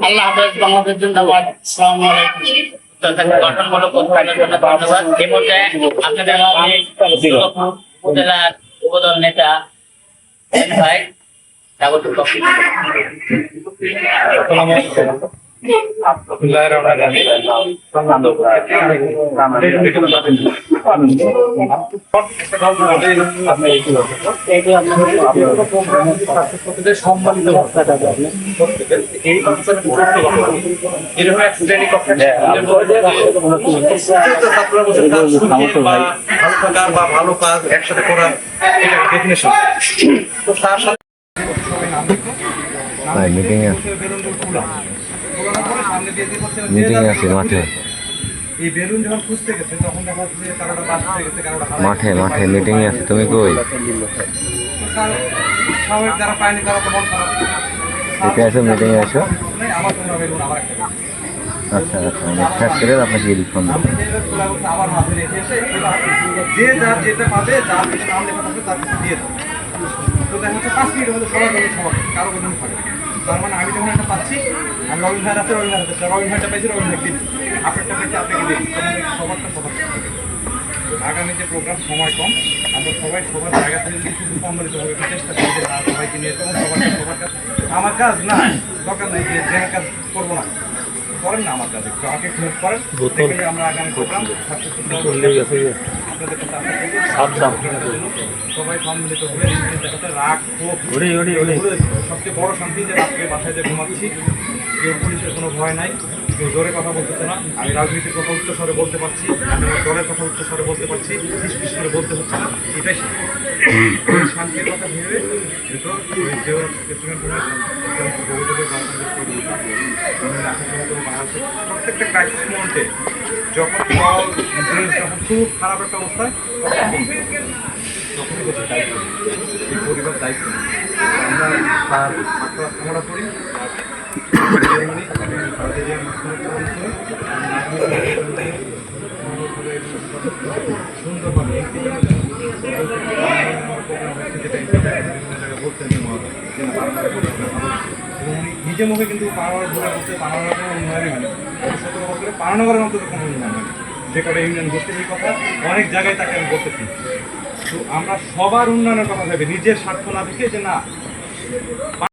আল্লাহ হাফেজ। বাংলাদেশ জিন্দাবাদ। আসসালামু আলাইকুম। গঠনমূলক উত্থানের জন্য ধন্যবাদ। এই মুহূর্তে আপনাদের উপজেলার উপদল নেতা ভাই স্বাগত করছি। ভালো কাজ একসাথে করার ডেফিনেশন। তো তার সাথে মিটিং আছে মাঠে এই বেলুন যখন খুঁজতে গেছে তখন দেখা যাচ্ছে যে কারোটা বাস হয়ে গেছে, কারোটা মাঠে মিটিং আছে। তুমি কই? স্বাভাবিক যারা পায়নি তারা তো মন খারাপ। এতে আসো, মিটিং এ আসো। আমার তোমরা বেলুন আবার একটা আচ্ছা শেষ করে আপনাকে ফোন দেবো। আবার মাঝে রেখে এসে যে যার যেটা পাবে, যার যেটা নাম লেখা থাকবে তার কাছে দিয়ে দেবে। তো দেখা যাচ্ছে 5 মিনিটের মধ্যে সবার জন্য সবার কারো বেলুন থাকে। তার মানে আমি যখন একটা পাচ্ছি, আমি রবীন্দ্র ভাই আছে, রবীন্দ্র ভাই আছে, রবীন্দ্র ভাইটা পাইছি, রবীন্দ্র ভাই দিচ্ছি, আপনারটা পাইছি, আপনাকে দিচ্ছি। সবারটা সবার। আগামী যে প্রোগ্রাম সময় কম, আমরা সবাই সবার জায়গা থেকে যদি শুধু সম্মিলিতভাবে চেষ্টা করি যে সবাইকে নিয়ে এবং সবার কাজ আমার কাজ না, দরকার নেই যে জেনার কাজ করবো না, করেন না আমার কাজ, একটু আমাকে হেল্প করেন। দেখলে আমরা আগামী প্রোগ্রাম আপনাদের কাছে আশা করব সবাই সম্মিলিত হয়ে দেখাতে রাগ ক্ষোভ সবচেয়ে বড় শান্তি যে রাত্রে বাসায় যে ঘুমাচ্ছি, কেউ পুলিশের কোনো ভয় নাই, কেউ জোরে কথা বলতেছে না, আমি রাজনীতির কথা উচ্চস্বরে বলতে পারছি, আমি আমার দলের কথা উচ্চস্বরে বলতে পারছি, ফিস করে বলতে হচ্ছে না, এটাই শান্তির কথা ভেবে প্রত্যেকটা ক্রাইসিস মুহূর্তে যখন যখন খুব খারাপ একটা অবস্থায় তখনই বসে দায়িত্ব এই পরিবার দায়িত্ব আমরা তার কামনা করি। সুন্দরভাবে নিজে মুখে কিন্তু পানাগড় ঘোরা করতে পানাগড়ের কোনো উন্নয়নই হয়নি। 17 বছরে পানাগড়ের অন্তত কোনো উন্নয়ন হয়নি। যে কটা ইউনিয়ন বসতে এই কথা অনেক জায়গায় তাকে আমি বলতেছি। তো আমরা সবার উন্নয়নের কথা ভেবে নিজের স্বার্থ না দেখে যে না